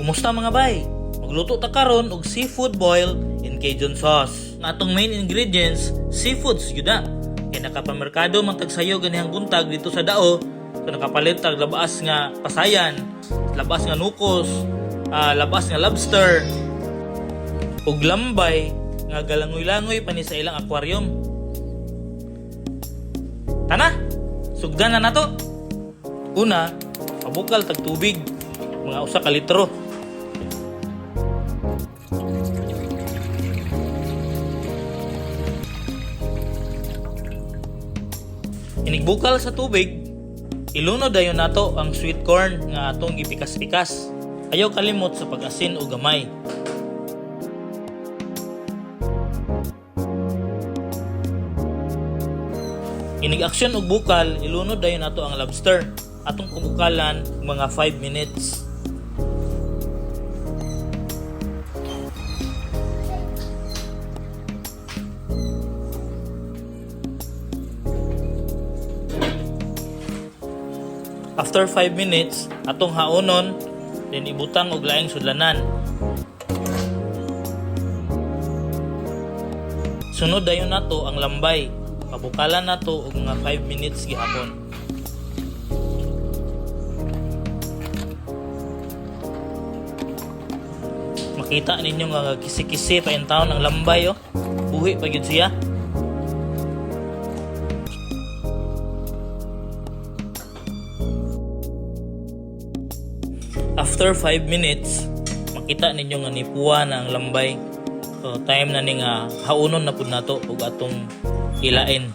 Kumusta mga bay? Magluto ta karon og seafood boil in Cajun sauce. Nga atong main ingredients, seafoods gyud na. Kay nakapamerkado man tag sayo ganihang buntag dito sa dao. So nakapalit tag labas nga pasayan, labas nga nukos, labas nga lobster, ug lambay nga galangoy-langoy pa ni sa ilang aquarium. Tana, sugdan na nato. Una, pabukal tag tubig, mga 1 ka litro. Inigbukal sa tubig, ilunod dayon nato ang sweet corn nga atong gipikas-pikas. Ayaw kalimot sa pag-asin o gamay. Inig-aksyon og bukal, ilunod dayon nato ang lobster. Atong kubukalan mga 5 minutes. After 5 minutes, atong haonon, then ibutang og laing sudlanan. Sunod dayon nato ang lambay. Pabukalan nato og mga 5 minutes gihapon. Makita ninyo nga kisi-kisi pa yung taon ang lambay oh. Buhi pa gyud siya. After 5 minutes, makita ninyo nga nipuwa na ang lambay. So time na ni nga haunon na pud nato ug atong ilain.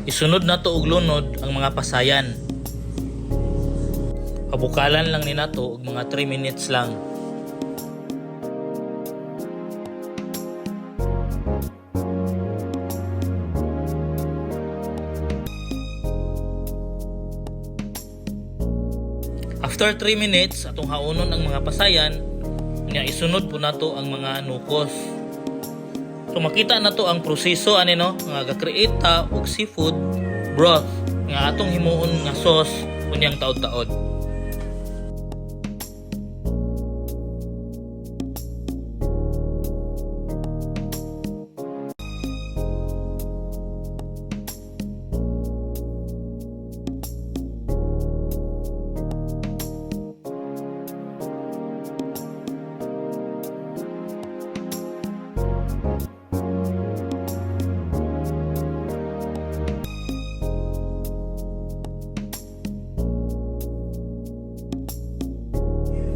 Isunod nato og lunod ang mga pasayan. Pabukalan lang ni nato og mga 3 minutes lang. After 3 minutes, atong haunon ang mga pasayan, nga isunod po nato ang mga nukos. So makita na to ang proseso ani no nga ga-create ta og seafood broth nga atong himuon nga sauce unyang taod-taod.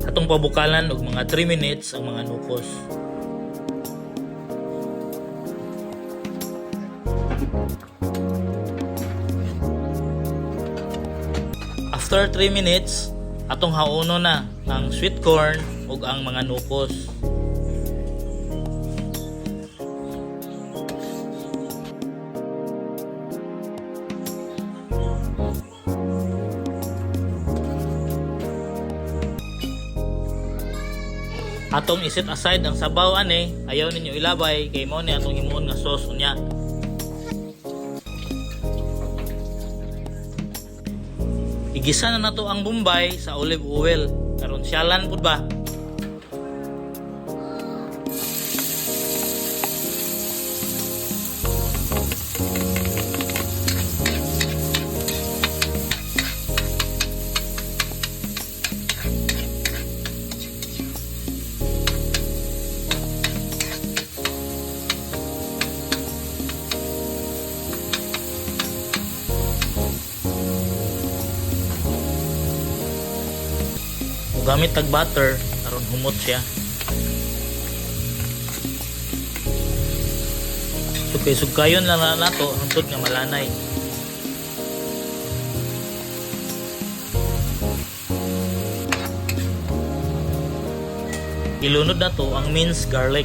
Atong pabukalan og mga 3 minutes ang mga nukos. After 3 minutes, atong hauno na ang sweet corn ug ang mga nukos. Atong iset aside ang sabaw ani, ayaw ninyo ilabay kay mao ni atong himuon nga sauce unya. Igisa na nato ang bombay sa olive oil karon syalan pud ba. Gamit tag butter aron humot siya. Sugkay-sugkayon lang na nato hangtod nga malanay. Ilunod na to ang minced garlic.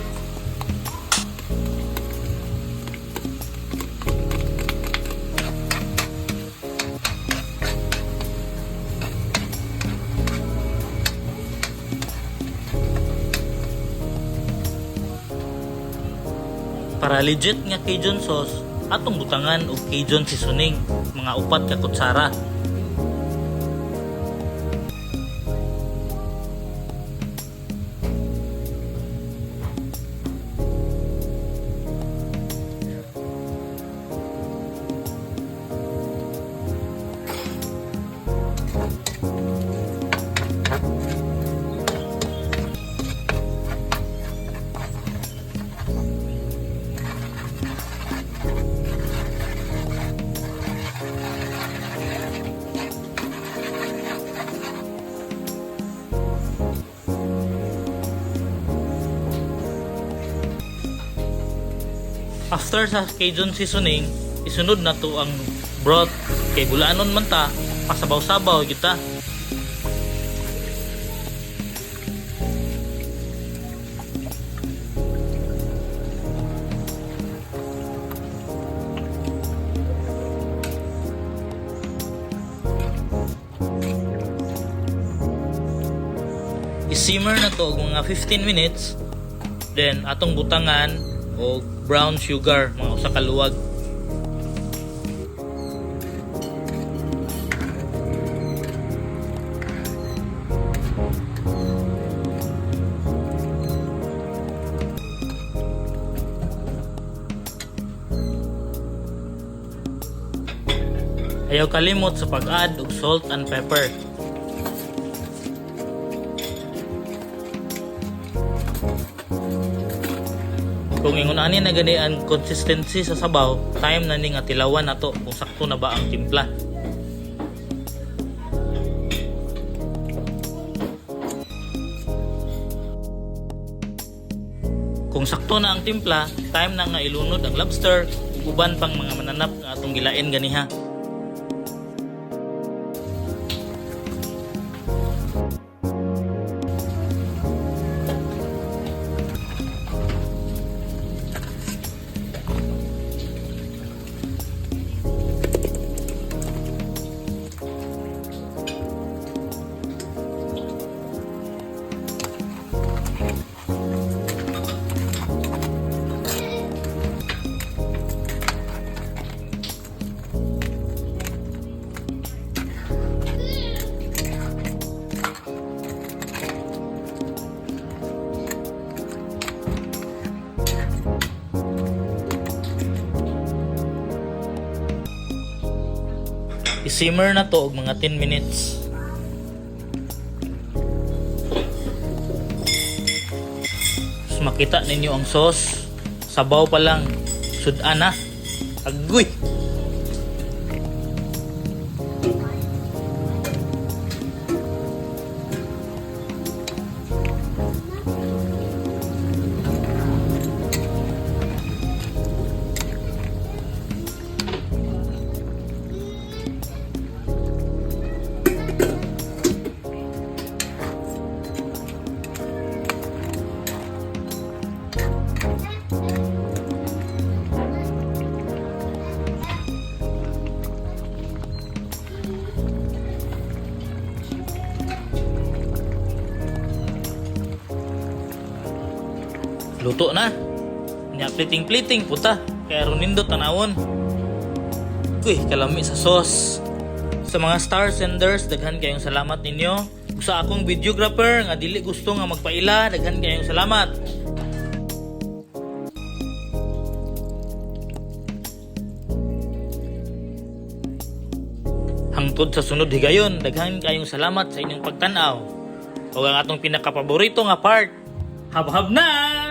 Para legit nga Cajun sauce, atong butangan og Cajun seasoning, mga 4 ka kutsara. After sa Cajun seasoning, isunod na to ang broth. Kay bulaanon man ta, pasabaw-sabaw gyud ta. I-simmer na to og mga 15 minutes. Then atong butangan o brown sugar, mga usa ka luwag. Ayaw kalimot sa pag-add og salt and pepper. Kung ingon ani na gani ang consistency sa sabaw, time na ni nga tilawan nato kung sakto na ba ang timpla. Kung sakto na ang timpla, time na nga ilunod ang lobster ug uban pang mga mananap nga atong gilain ganiha. I-simmer na to og mga 10 minutes. So, makita ninyo ang sauce, sabaw pa lang, sudan na. Agoy! Luto na. Nya pliting-pliting puta. Kaya runindot tanawon. Kuy, kalami sa sauce. Sa mga star senders, daghan kayong salamat ninyo. Sa akong videographer nga dili gusto nga magpaila, daghan kayong salamat. Hangtod sa sunod higayon, daghan kayong salamat sa inyong pagtanaw. O ang atong pinakapaborito nga part, habhab na!